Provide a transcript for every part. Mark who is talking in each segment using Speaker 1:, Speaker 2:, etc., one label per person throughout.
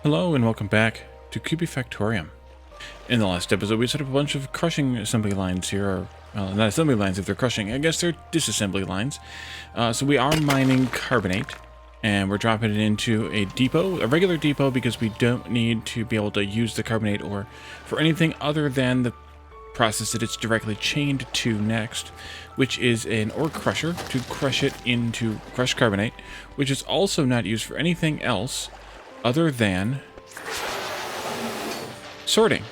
Speaker 1: Hello and welcome back to Kubifaktorium. In the last episode we set up a bunch of crushing assembly lines here, or not assembly lines if they're crushing, I guess they're disassembly lines. So we are mining carbonate, and we're dropping it into a depot, a regular depot, because we don't need to be able to use the carbonate ore for anything other than the process that it's directly chained to next, which is an ore crusher to crush it into crushed carbonate, which is also not used for anything else other than sorting.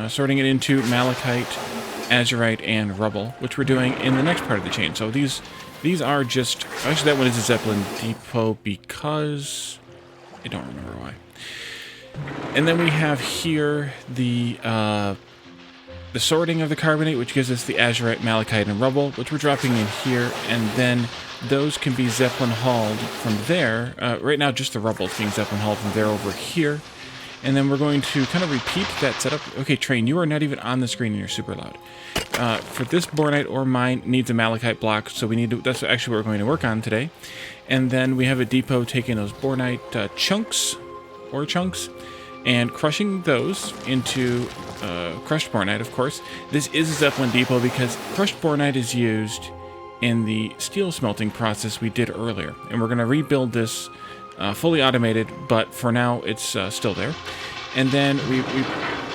Speaker 1: Sorting it into malachite, azurite, and rubble, which we're doing in the next part of the chain. So these are just... Actually, that one is a Zeppelin depot because... I don't remember why. And then we have here the sorting of the carbonate, which gives us the azurite, malachite, and rubble, which we're dropping in here, and then those can be Zeppelin hauled from there. Right now, just the rubble is being Zeppelin hauled from there over here. And then we're going to kind of repeat that setup. Okay, Train, you are not even on the screen and you're super loud. For this bornite ore mine needs a malachite block, so we need to, that's actually what we're going to work on today. And then we have a depot taking those bornite chunks, and crushing those into crushed bornite, of course. This is a Zeppelin depot because crushed bornite is used in the steel smelting process we did earlier. And we're going to rebuild this fully automated, but for now it's still there. And then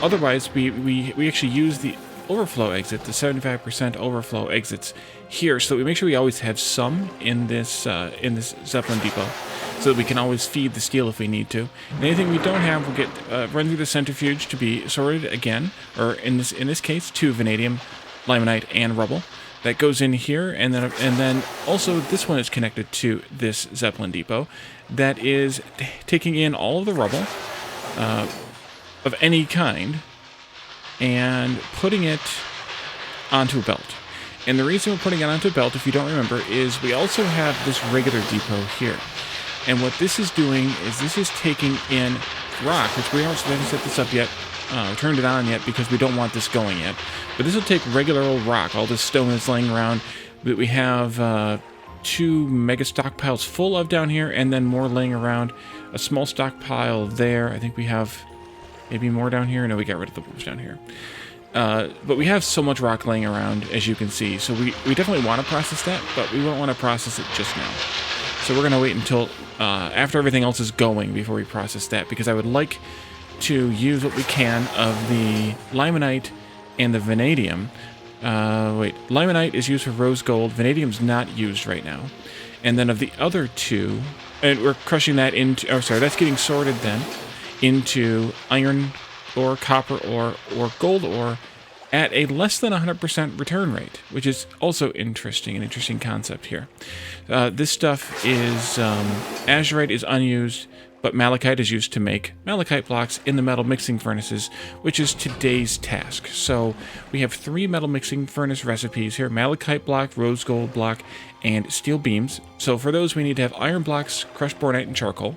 Speaker 1: otherwise we actually use the overflow exit, the 75% overflow exits here, so we make sure we always have some in this Zeppelin depot, so that we can always feed the steel if we need to. And anything we don't have will get run through the centrifuge to be sorted again, or in this case, to vanadium, limonite, and rubble. That goes in here, and then also this one is connected to this Zeppelin depot that is taking in all of the rubble of any kind and putting it onto a belt. And the reason we're putting it onto a belt, if you don't remember, is we also have this regular depot here. And what this is doing is this is taking in rock, which we haven't set this up yet, turned it on yet because we don't want this going yet. But this will take regular old rock, all this stone that's laying around that we have 2 mega stockpiles full of down here, and then more laying around, a small stockpile there. I think we have maybe more down here. No, we got rid of the wolves down here. But we have so much rock laying around, as you can see. So we definitely want to process that, but we won't want to process it just now. So we're going to wait until after everything else is going before we process that, because I would like to use what we can of the limonite and the vanadium. Limonite is used for rose gold. Vanadium's not used right now. And then of the other two, and we're crushing that into, that's getting sorted then into iron ore, copper ore, or gold ore at a less than 100% return rate, which is also interesting, an interesting concept here. This stuff is, azurite is unused, but malachite is used to make malachite blocks in the metal mixing furnaces, which is today's task. So we have 3 metal mixing furnace recipes here: malachite block, rose gold block, and steel beams. So for those we need to have iron blocks, crushed bornite and charcoal,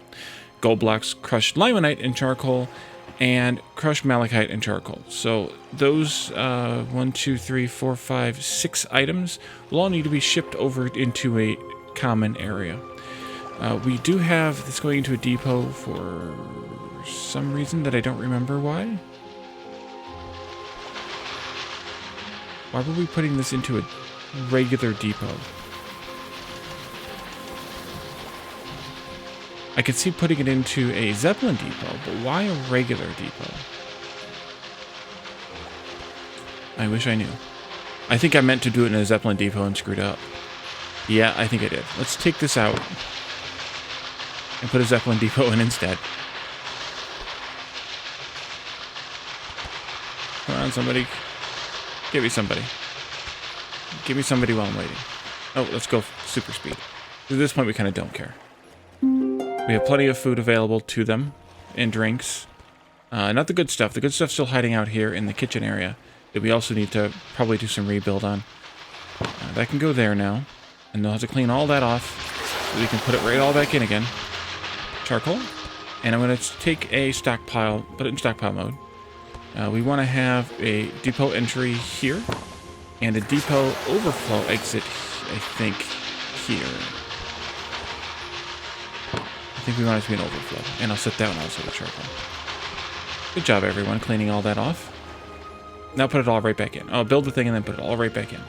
Speaker 1: gold blocks, crushed limonite and charcoal, and crushed malachite and charcoal. So those 1, 2, 3, 4, 5, 6 items will all need to be shipped over into a common area. We do have this going into a depot for some reason that I don't remember why. Why were we putting this into a regular depot? I could see putting it into a Zeppelin depot, but why a regular depot? I wish I knew. I think I meant to do it in a Zeppelin depot and screwed up. Yeah, I think I did. Let's take this out and put a Zeppelin depot in instead. Come on, somebody. Give me somebody. Give me somebody while I'm waiting. Oh, let's go super speed. At this point, we kind of don't care. We have plenty of food available to them, and drinks. Not the good stuff. The good stuff's still hiding out here in the kitchen area that we also need to probably do some rebuild on. That can go there now, and they'll have to clean all that off so we can put it right all back in again. Charcoal, and I'm going to take a stockpile, put it in stockpile mode. We want to have a depot entry here, and a depot overflow exit, I think, here. I think we want it to be an overflow. And I'll set that one also to charcoal. Good job, everyone, cleaning all that off. Now put it all right back in. Oh, build the thing and then put it all right back in.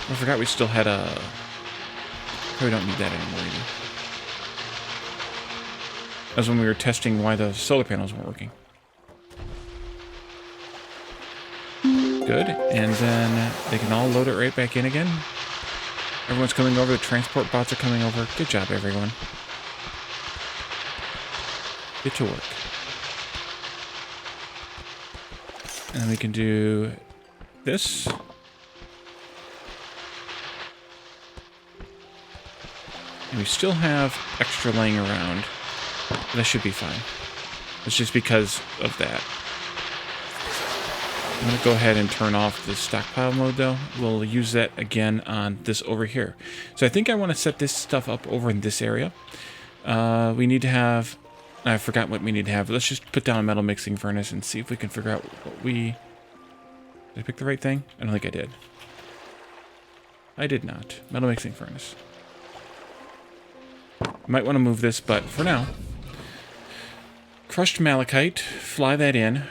Speaker 1: I forgot we still had a... Probably don't need that anymore either. That was when we were testing why the solar panels weren't working. Good, and then they can all load it right back in again. Everyone's coming over, the transport bots are coming over. Good job, everyone. Get to work. And then we can do this. And we still have extra laying around. But that should be fine. It's just because of that. I'm going to go ahead and turn off the stockpile mode, though. We'll use that again on this over here. So I think I want to set this stuff up over in this area. We need to have... I forgot what we need to have. Let's just put down a metal mixing furnace and see if we can figure out what we... Did I pick the right thing? I don't think I did. I did not. Metal mixing furnace. Might want to move this, but for now... Crushed malachite. Fly that in.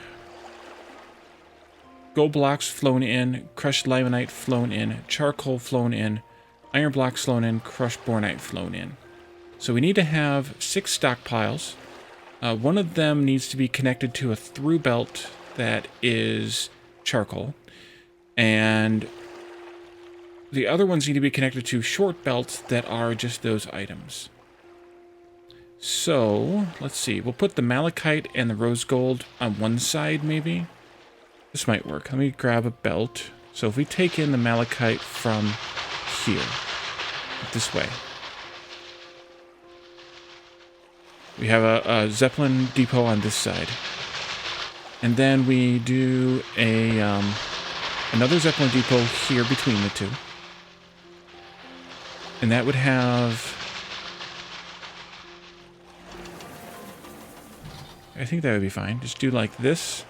Speaker 1: Gold blocks flown in, crushed limonite flown in, charcoal flown in, iron blocks flown in, crushed bornite flown in. So we need to have 6 stockpiles. One of them needs to be connected to a through belt that is charcoal. And the other ones need to be connected to short belts that are just those items. So, let's see. We'll put the malachite and the rose gold on one side, maybe. This might work. Let me grab a belt. So if we take in the malachite from here, this way, we have a Zeppelin depot on this side. And then we do a another Zeppelin depot here between the two. And that would have... I think that would be fine. Just do like this.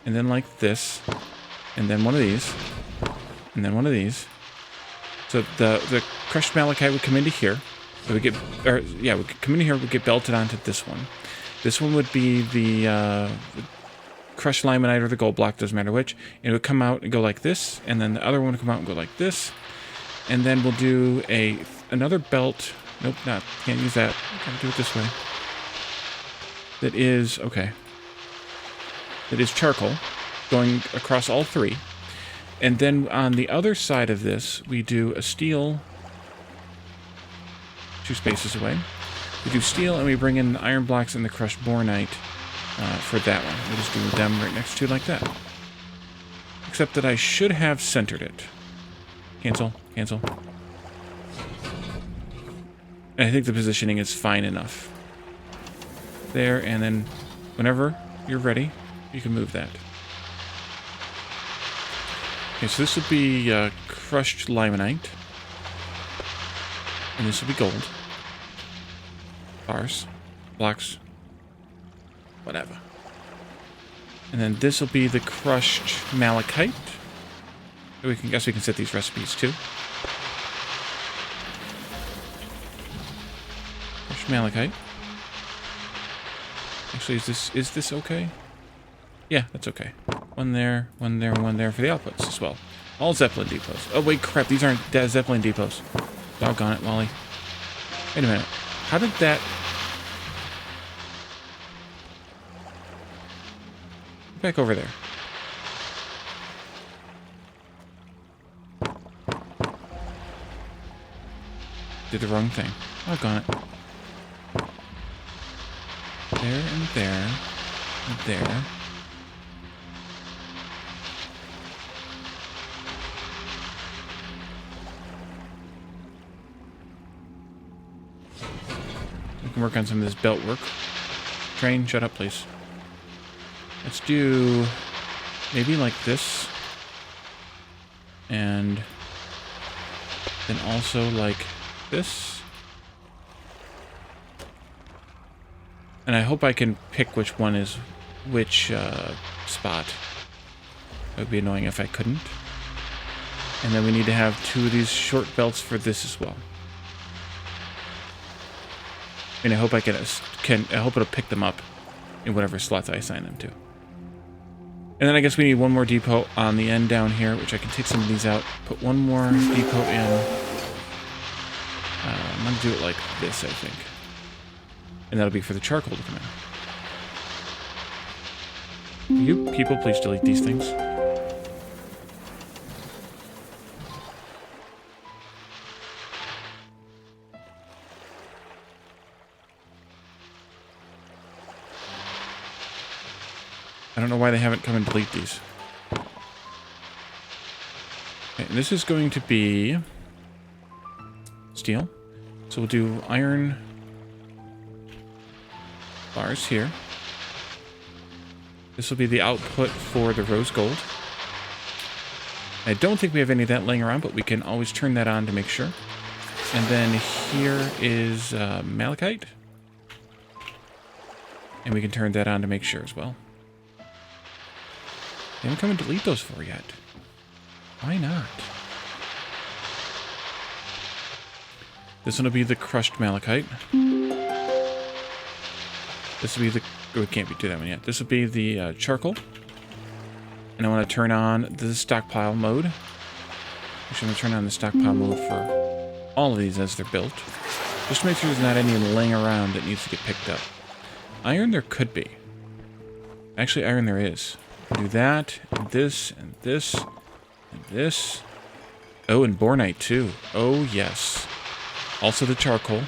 Speaker 1: And then like this, and then one of these, and then one of these. So the crushed malachite would come into here. So we get, we could come in here. We get belted onto this one. This one would be the crushed limonite or the gold block, doesn't matter which. And it would come out and go like this, and then the other one would come out and go like this. And then we'll do another belt. Nope, can't use that. Gotta do it this way. That is okay. That is charcoal, going across all 3. And then on the other side of this, we do a steel, 2 spaces away. We do steel, and we bring in the iron blocks and the crushed bornite for that one. We'll just do them right next to like that. Except that I should have centered it. Cancel, cancel. And I think the positioning is fine enough. There, and then whenever you're ready, you can move that. Okay, so this will be crushed limonite. And this will be gold. Bars. Blocks. Whatever. And then this will be the crushed malachite. We can set these recipes too. Crushed malachite. Actually, is this okay? Yeah, that's okay. One there, one there, one there for the outputs as well. All Zeppelin depots. Oh, wait, crap. These aren't Zeppelin depots. Doggone it, Wally. Wait a minute. How did that... Back over there. Did the wrong thing. Doggone it. There and there. And there. We can work on some of this belt work. Train, shut up, please. Let's do maybe like this. And then also like this. And I hope I can pick which one is which spot. It would be annoying if I couldn't. And then we need to have 2 of these short belts for this as well. And I hope I I hope it'll pick them up in whatever slots I assign them to. And then I guess we need one more depot on the end down here, which I can take some of these out, put one more depot in. I'm going to do it like this, I think. And that'll be for the charcoal to come in. You people, please delete these things. I don't know why they haven't come and delete these. Okay, and this is going to be steel. So we'll do iron bars here. This will be the output for the rose gold. I don't think we have any of that laying around, but we can always turn that on to make sure. And then here is malachite. And we can turn that on to make sure as well. They haven't come and delete those for yet. Why not? This one will be the crushed malachite. This will be the... Oh, we can't do that one yet. This will be the charcoal. And I want to turn on the stockpile mode. Actually, I'm going to turn on the stockpile mode for all of these as they're built. Just to make sure there's not any laying around that needs to get picked up. Iron there could be. Actually, iron there is. Do that, and this, and this, and this. Oh, and bornite too. Oh, yes. Also the charcoal.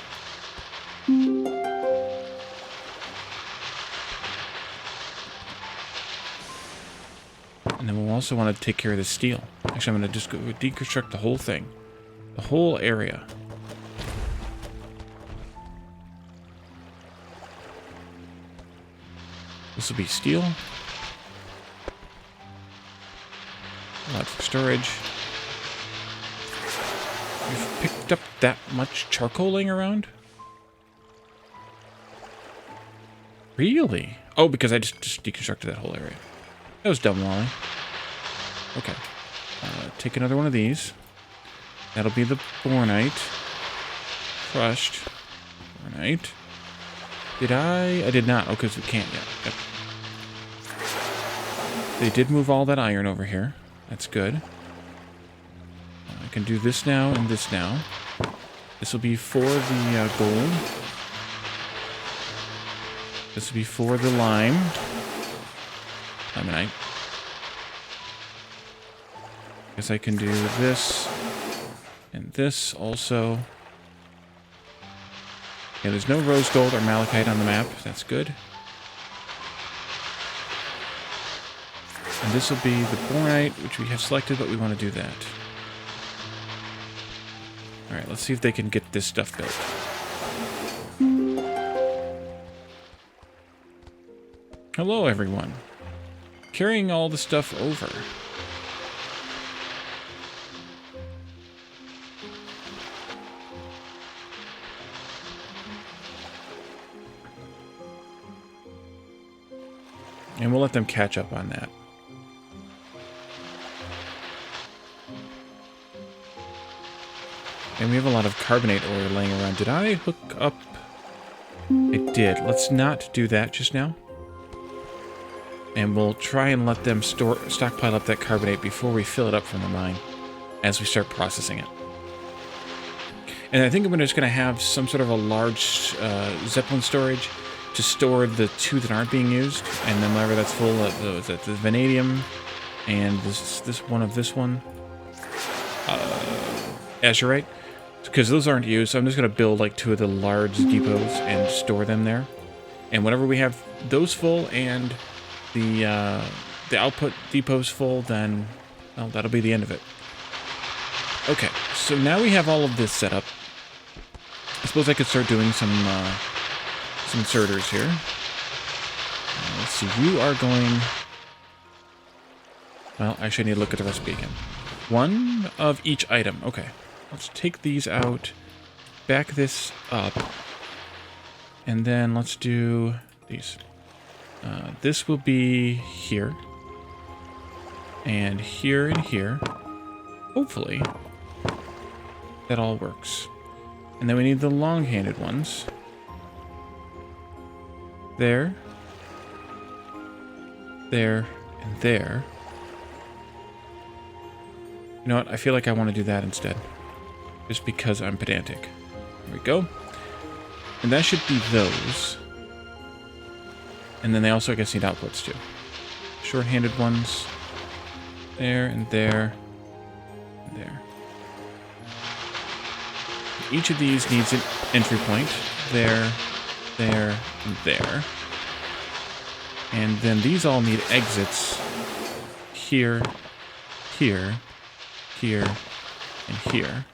Speaker 1: And then we'll also want to take care of the steel. Actually, I'm going to just go deconstruct the whole thing. The whole area. This will be steel. Lots for storage. We've picked up that much charcoal laying around? Really? Oh, because I just deconstructed that whole area. That was dumb, Wally. Okay. Take another one of these. That'll be the bornite. Crushed. Bornite. Did I? I did not. Oh, because we can't yet. Yep. They did move all that iron over here. That's good. I can do this now and this now. This will be for the gold. This will be for the lime. Limonite. Guess I can do this and this also. Yeah, there's no rose gold or malachite on the map. That's good. And this will be the bornite, which we have selected, but we want to do that. Alright, let's see if they can get this stuff built. Hello, everyone. Carrying all the stuff over. And we'll let them catch up on that. And we have a lot of carbonate ore laying around. Did I hook up? I did. Let's not do that just now. And we'll try and let them stockpile up that carbonate before we fill it up from the mine as we start processing it. And I think I'm just going to have some sort of a large Zeppelin storage to store the 2 that aren't being used. And then whenever that's full, the vanadium and this one of this one. Azurite. Because those aren't used, so I'm just going to build like 2 of the large depots and store them there. And whenever we have those full and the output depots full, then well, that'll be the end of it. Okay, so now we have all of this set up. I suppose I could start doing some inserters here. Let's see, you are going... Well, actually I need to look at the recipe again. 1 of each item, okay. Let's take these out, back this up, and then let's do these. This will be here, and here, and here. hopefully that all works. And then we need the long-handed ones. There. There. And there. You know what? I feel like I want to do that instead. Just because I'm pedantic. There we go. And that should be those. And then they also, I guess, need outputs too. Short-handed ones. There and there. And there. Each of these needs an entry point. There, there, and there. And then these all need exits. Here, here, here, and here.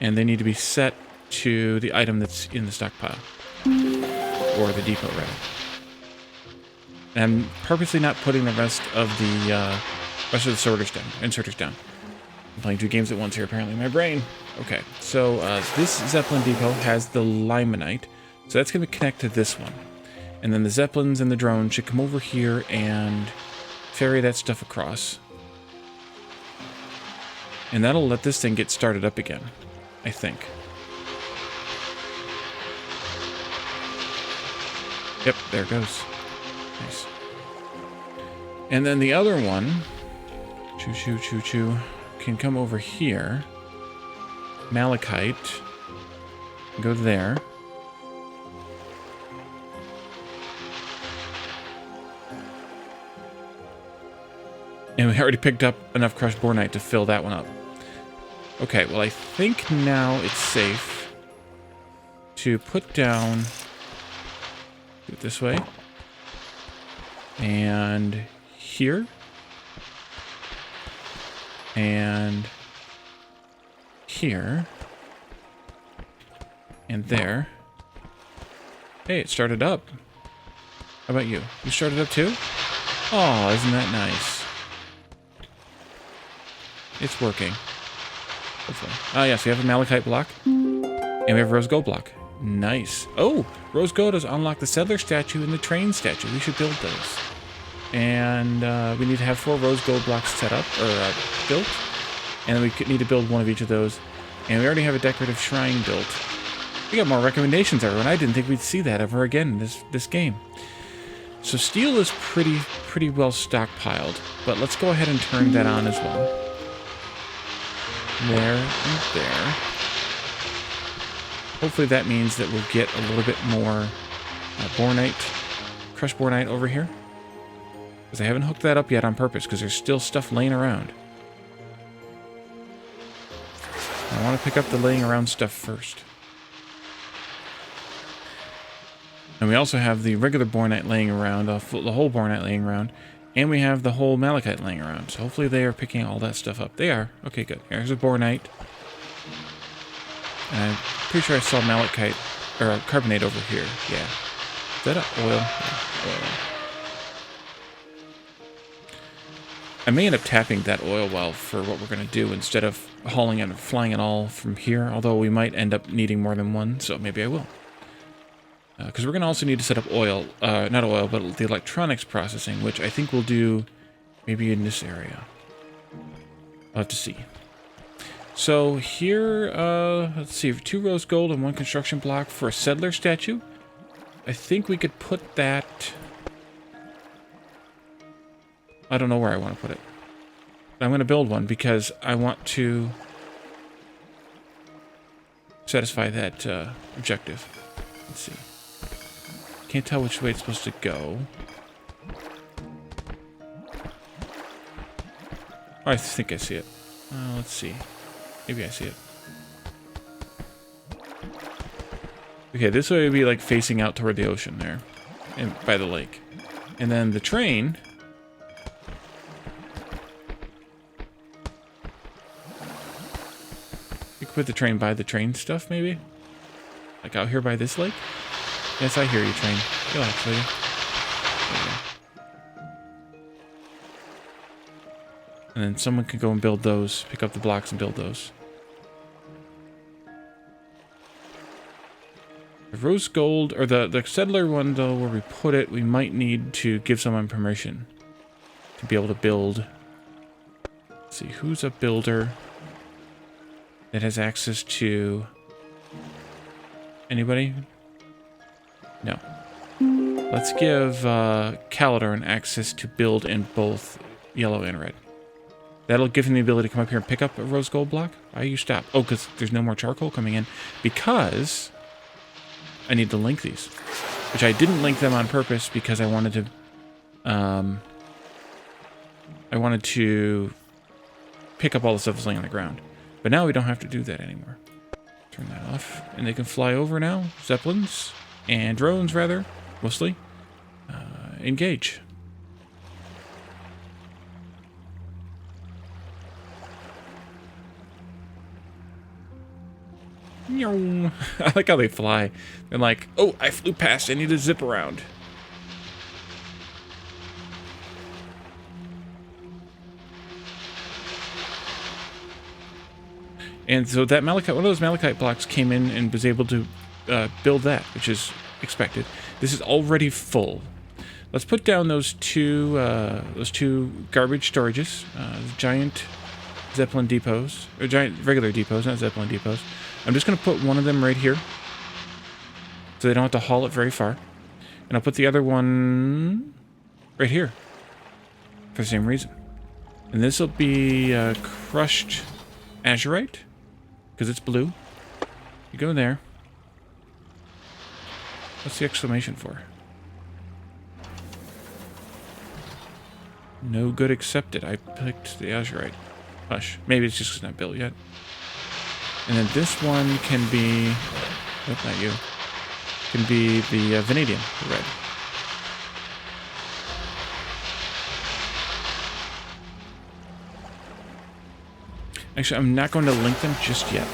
Speaker 1: And they need to be set to the item that's in the stockpile. Or the depot, rather. And I'm purposely not putting the rest of the inserters down. I'm playing 2 games at once here, apparently, in my brain. Okay, so this Zeppelin depot has the limonite, so that's going to connect to this one. And then the Zeppelins and the drone should come over here and ferry that stuff across. And that'll let this thing get started up again, I think. Yep, there it goes. Nice. And then the other one, choo-choo, can come over here. Malachite. Go there. And we already picked up enough crushed bornite to fill that one up. Okay, well I think now it's safe to put down... Do it this way. And here. And here. And there. Hey, it started up. How about you? You started up too? Oh, isn't that nice? It's working. Hopefully. Oh, yes, we have a malachite block. And we have a rose gold block. Nice. Oh, rose gold has unlocked the settler statue and the train statue. We should build those. And we need to have 4 rose gold blocks set up, or built. And then we need to build one of each of those. And we already have a decorative shrine built. We got more recommendations, everyone. I didn't think we'd see that ever again in this game. So steel is pretty well stockpiled. But let's go ahead and turn that on as well. There and there. Hopefully that means that we'll get a little bit more bornite, crushed bornite over here. Because I haven't hooked that up yet on purpose, because there's still stuff laying around. I want to pick up the laying around stuff first. And we also have the regular bornite laying around, the whole bornite laying around, and we have the whole malachite laying around. So hopefully they are picking all that stuff up. They are. Okay, good. Here's a bornite. And I'm pretty sure I saw malachite, or carbonate over here. Yeah. Is that oil? Yeah, oil. I may end up tapping that oil well for what we're going to do instead of hauling it and flying it all from here, although we might end up needing more than one, so maybe I will. Because we're going to also need to set up oil, not oil, but the electronics processing, which I think we'll do maybe in this area. I'll have to see. So here, let's see, 2 rose gold and 1 construction block for a settler statue. I think we could put that... I don't know where I want to put it. But I'm going to build one because I want to satisfy that objective. Let's see. Can't tell which way it's supposed to go. Oh, I think I see it. Let's see. Maybe I see it. Okay, this way would be like facing out toward the ocean there. And by the lake. And then the train... You could put the train by the train stuff, maybe? Like out here by this lake? Yes, I hear you, train. Relax, lady. And then someone could go and build those, pick up the blocks and build those. The rose gold, or the settler one, though, where we put it, we might need to give someone permission to be able to build Let's see, who's a builder that has access to... Anybody? No. Let's give Calidorn access to build in both yellow and red. That'll give him the ability to come up here and pick up a rose gold block. Why you stop? Oh, because there's no more charcoal coming in. Because I need to link these. Which I didn't link them on purpose because I wanted to pick up all the stuff that's laying on the ground. But now we don't have to do that anymore. Turn that off. And they can fly over now. Zeppelins. And drones, rather. Mostly. Engage. I like how they fly. They're like, oh, I flew past. I need to zip around. And so that Malachite, one of those Malachite blocks came in and was able to build that, which is expected. This is already full. Let's put down those two garbage storages, giant Zeppelin depots, or giant regular depots, not Zeppelin depots. I'm just going to put one of them right here, so they don't have to haul it very far. And I'll put the other one right here, for the same reason. And this will be crushed azurite, because it's blue. You go there. What's the exclamation for? No good accepted. I picked the azurite. Hush. Maybe it's just 'cause it's not built yet. And then this one can be... Nope, not you. Can be the vanadium, the red. Actually, I'm not going to link them just yet.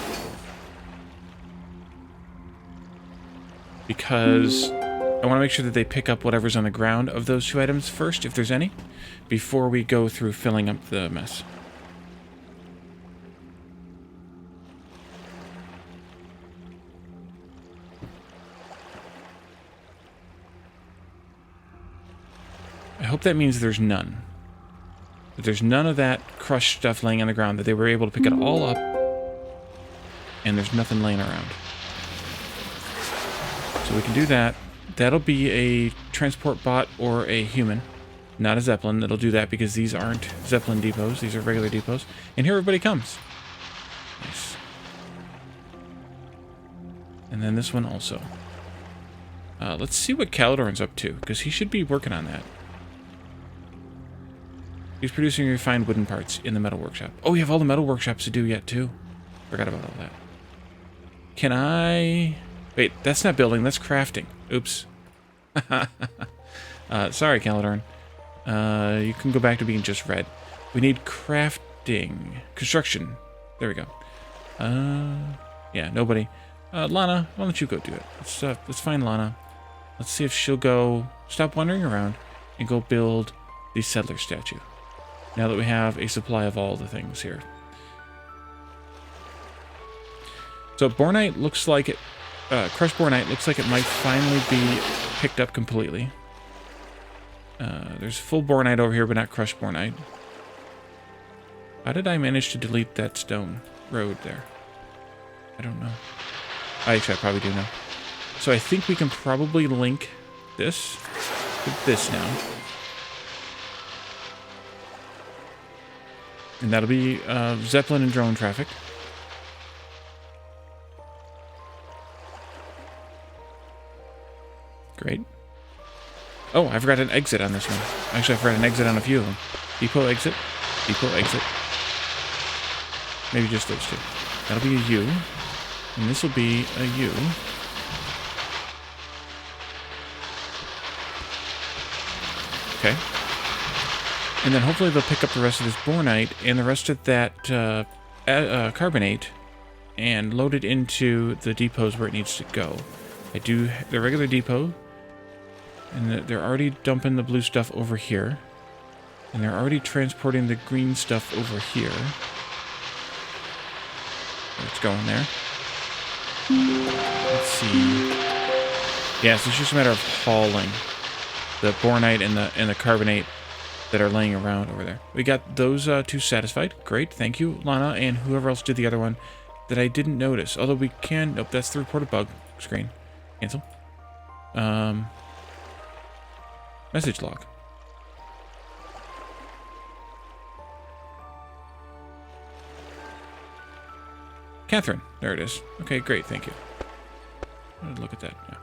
Speaker 1: Because I want to make sure that they pick up whatever's on the ground of those two items first, if there's any, before we go through filling up the mess. I hope that means there's none. That there's none of that crushed stuff laying on the ground, that they were able to pick it all up, and there's nothing laying around. So we can do that. That'll be a transport bot or a human, not a Zeppelin. That'll do that because these aren't Zeppelin depots. These are regular depots. And here everybody comes. Nice. And then this one also. Let's see what Calidorn's up to, because he should be working on that. He's producing refined wooden parts in the metal workshop. Oh, we have all the metal workshops to do yet, too. Forgot about all that. Can I... Wait, that's not building, that's crafting. Oops. Sorry, Calidorn. You can go back to being just red. We need crafting. Construction. There we go. Yeah, nobody. Lana, why don't you go do it? Let's find Lana. Let's see if she'll go... Stop wandering around and go build the settler statue. Now that we have a supply of all the things here. So Bornite looks like it... crushed Bornite looks like it might finally be picked up completely. There's full Bornite over here, but not crushed Bornite. How did I manage to delete that stone road there? I don't know. Actually, I probably do know. So I think we can probably link this with this now. And that'll be Zeppelin and drone traffic. Great. Oh, I forgot an exit on this one. Actually, I forgot an exit on a few of them. Depot exit. Depot exit. Maybe just those two. That'll be a U. And this will be a U. Okay. And then hopefully they'll pick up the rest of this Bornite and the rest of that carbonate and load it into the depots where it needs to go. I do the regular depot, and they're already dumping the blue stuff over here, and they're already transporting the green stuff over here. It's going there. Let's see. Yeah, so it's just a matter of hauling the Bornite and the carbonate that are laying around over there. We got those two satisfied. Great, thank you, Lana, and whoever else did the other one that I didn't notice. Although we can... Nope, that's the reported bug screen. Cancel. Message log. Catherine. There it is. Okay, great, thank you. Look at that. Yeah.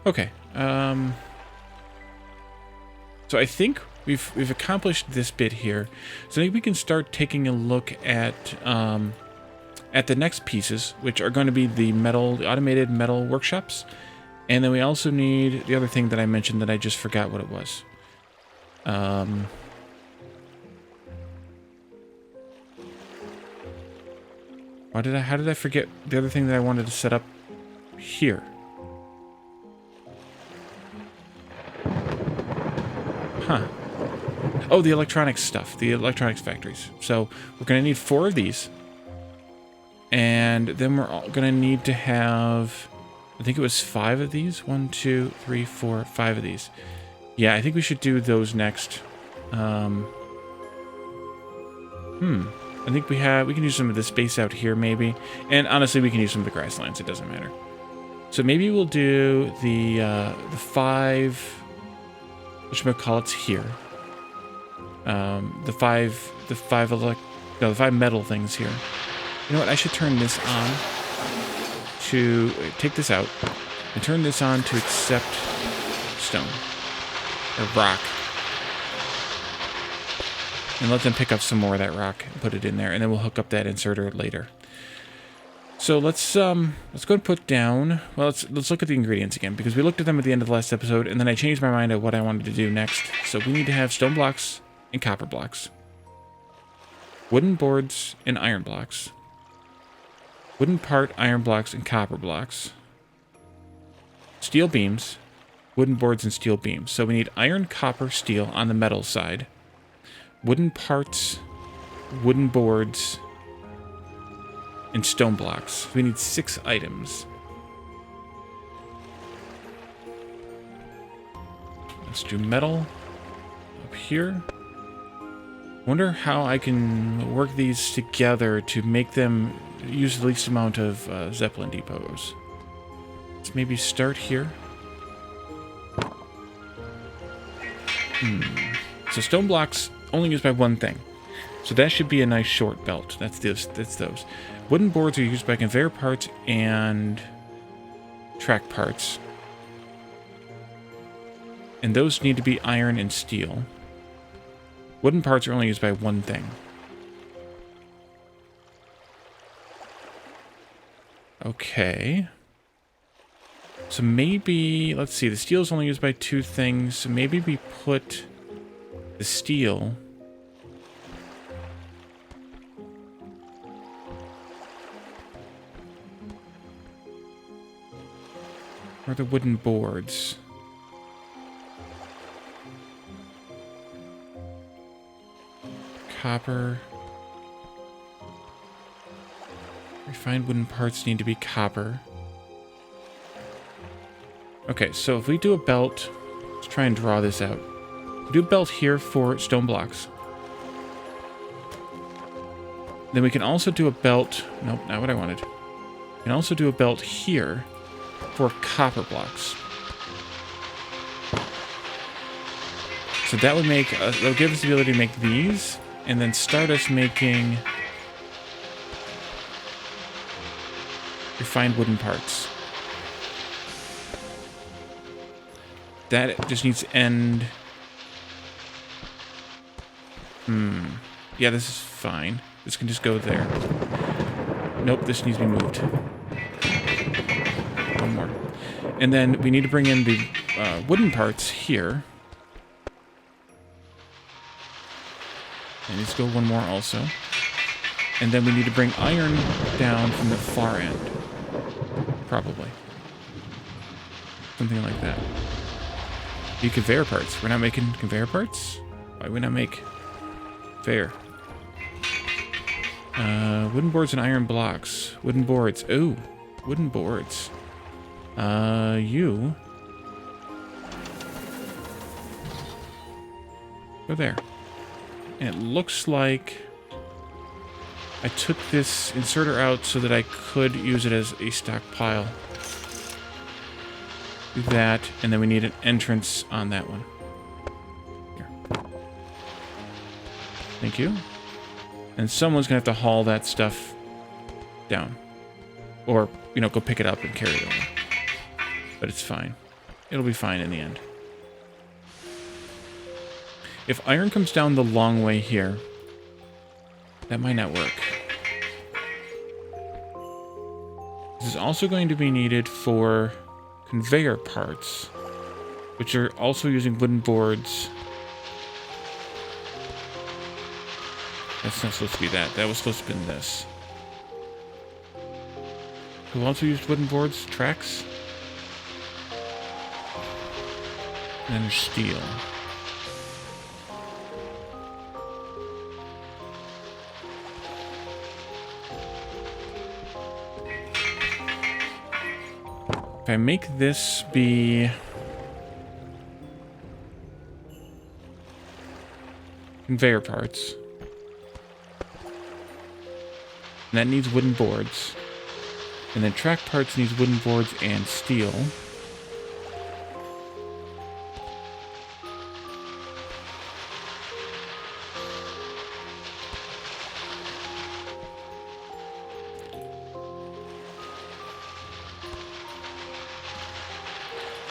Speaker 1: Okay. So I think we've accomplished this bit here. So I think we can start taking a look at the next pieces, which are going to be the automated metal workshops. And then we also need the other thing that I mentioned that I just forgot what it was. How did I forget the other thing that I wanted to set up here? Huh. Oh, the electronics stuff, the electronics factories. So we're going to need 4 of these. And then we're going to need to have, I think it was 5 of these. 1, 2, 3, 4, 5 of these. Yeah, I think we should do those next. I think we can use some of the space out here maybe. And honestly, we can use some of the grasslands. It doesn't matter. So maybe we'll do the 5, whatchamacallits here. The five metal things here. You know what? I should turn this on to take this out and turn this on to accept stone or rock, and let them pick up some more of that rock and put it in there, and then we'll hook up that inserter later. So let's go and put down. Well, let's look at the ingredients again, because we looked at them at the end of the last episode, and then I changed my mind at what I wanted to do next. So we need to have stone blocks and copper blocks, wooden boards and iron blocks, wooden part, iron blocks, and copper blocks, steel beams, wooden boards, and steel beams. So we need iron, copper, steel on the metal side, wooden parts, wooden boards, and stone blocks. We need 6 items. Let's do metal up here. Wonder how I can work these together to make them use the least amount of Zeppelin depots. Let's maybe start here. So stone blocks only used by one thing. So that should be a nice short belt. That's those. Wooden boards are used by conveyor parts and track parts. And those need to be iron and steel. Wooden parts are only used by one thing. Okay. So maybe, let's see, the steel is only used by 2 things. So maybe we put the steel or the wooden boards. Copper. Refined wooden parts need to be copper. Okay, so if we do a belt, let's try and draw this out. We do a belt here for stone blocks. Then we can also do a belt, nope, not what I wanted. We can also do a belt here for copper blocks. So that would make, that'll give us the ability to make these, and then start us making refined wooden parts. That just needs to end. Yeah, this is fine. This can just go there. Nope, this needs to be moved. One more. And then we need to bring in the wooden parts here. And let's go one more also. And then we need to bring iron down from the far end. Probably. Something like that. The conveyor parts. We're not making conveyor parts? Why would we not make conveyor? Wooden boards and iron blocks. Wooden boards. Ooh, wooden boards. You. Go there. And it looks like I took this inserter out so that I could use it as a stockpile. Do that, and then we need an entrance on that one. Here. Thank you. And someone's going to have to haul that stuff down. Or, you know, go pick it up and carry it over. But it's fine. It'll be fine in the end. If iron comes down the long way here, that might not work. This is also going to be needed for conveyor parts, which are also using wooden boards. That's not supposed to be that. That was supposed to be this. Who also used wooden boards? Tracks? And then there's steel. If I make this be conveyor parts, and that needs wooden boards, and then track parts needs wooden boards and steel.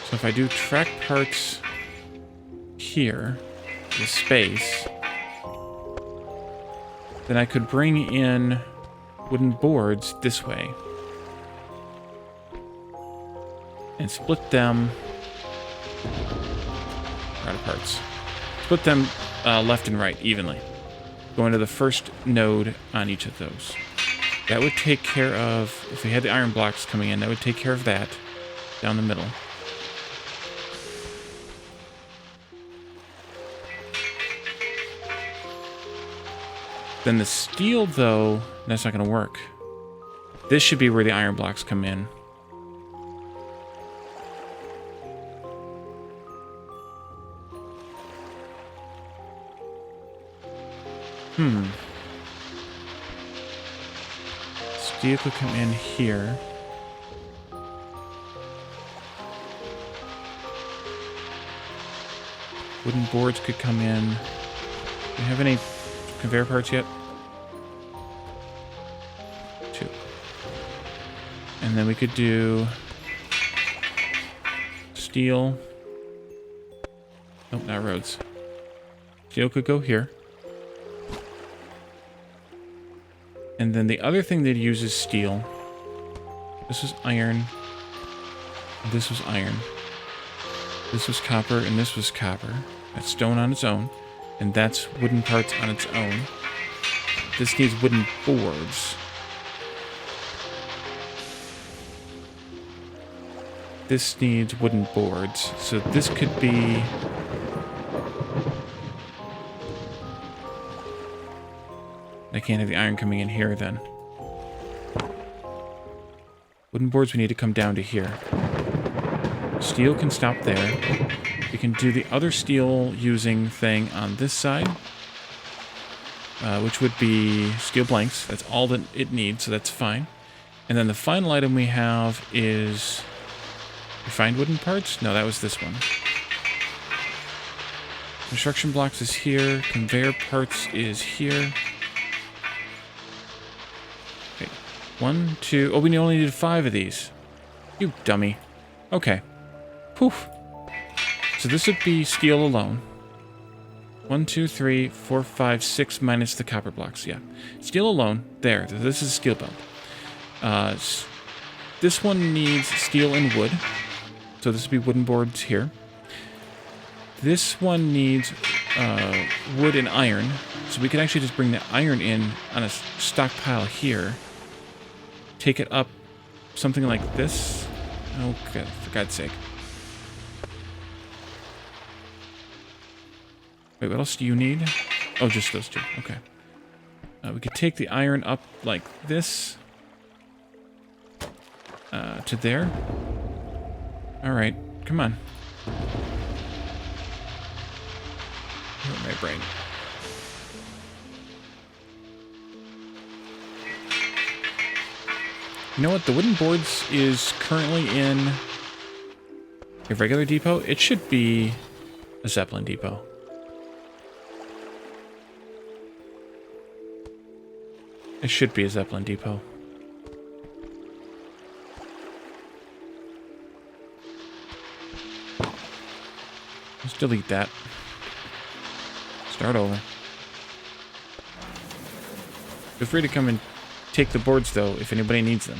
Speaker 1: So if I do track parts here, the space, then I could bring in wooden boards this way and split them out of parts. Split them left and right evenly. Go into the first node on each of those. That would take care of, if we had the iron blocks coming in, that would take care of that down the middle. Then the steel, though, that's not going to work. This should be where the iron blocks come in. Steel could come in here. Wooden boards could come in. Do you have any conveyor parts yet? 2. And then we could do steel. Nope, not roads. Steel could go here. And then the other thing that uses steel. This was iron. This was iron. This was copper, and this was copper. That's stone on its own. And that's wooden parts on its own. This needs wooden boards. This needs wooden boards. So this could be... I can't have the iron coming in here then. Wooden boards we need to come down to here. Steel can stop there. We can do the other steel using thing on this side, which would be steel blanks. That's all that it needs, so that's fine. And then the final item we have is refined wooden parts? No, that was this one. Construction blocks is here. Conveyor parts is here. Okay. 1, 2... Oh, we only needed 5 of these. You dummy. Okay. Poof. So this would be steel alone. 1, 2, 3, 4, 5, 6 minus the copper blocks. Yeah. Steel alone. There. This is a steel belt. This one needs steel and wood. So this would be wooden boards here. This one needs wood and iron. So we could actually just bring the iron in on a stockpile here. Take it up something like this. Oh, God, for God's sake. Wait, what else do you need? Oh, just those 2. Okay. We could take the iron up like this. To there. Alright, come on. My brain. You know what? The wooden boards is currently in a regular depot. It should be a Zeppelin depot. It should be a Zeppelin depot. Let's delete that. Start over. Feel free to come and take the boards, though, if anybody needs them.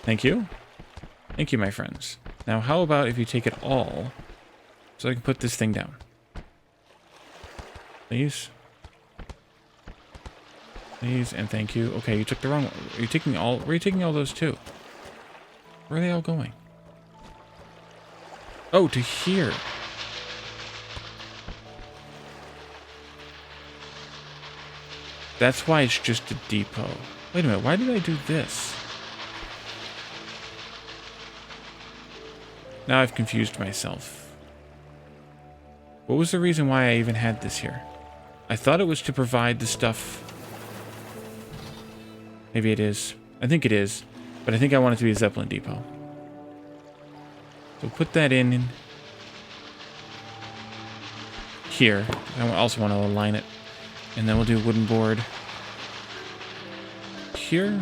Speaker 1: Thank you. Thank you, my friends. Now, how about if you take it all so I can put this thing down? Please. Please, and thank you. Okay, you took the wrong one. Are you taking all... Where are you taking all those to? Where are they all going? Oh, to here. That's why it's just a depot. Wait a minute, why did I do this? Now I've confused myself. What was the reason why I even had this here? I thought it was to provide the stuff. Maybe it is. I think it is. But I think I want it to be a Zeppelin depot. So put that in here. I also want to align it. And then we'll do wooden board here.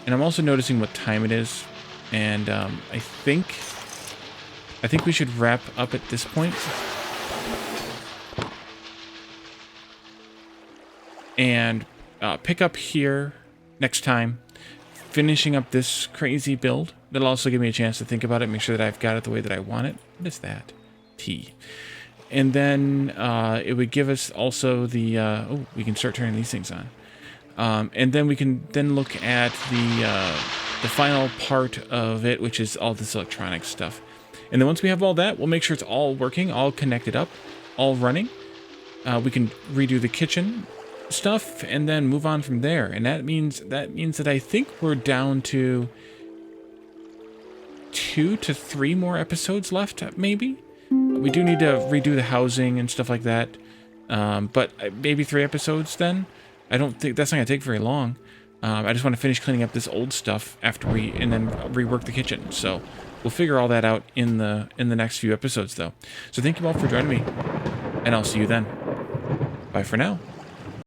Speaker 1: And I'm also noticing what time it is. And I think we should wrap up at this point. And pick up here next time, finishing up this crazy build. That'll also give me a chance to think about it, make sure that I've got it the way that I want it. What is that? T. And then it would give us also the... oh, we can start turning these things on. And then we can then look at the final part of it, which is all this electronic stuff. And then once we have all that, we'll make sure it's all working, all connected up, all running. We can redo the kitchen stuff and then move on from there. And that means that I think we're down to 2 to 3 more episodes left, maybe. We do need to redo the housing and stuff like that. But maybe 3 episodes then. I don't think that's not gonna take very long. I just want to finish cleaning up this old stuff after and then rework the kitchen. So we'll figure all that out in the next few episodes, though. So thank you all for joining me, and I'll see you then. Bye for now.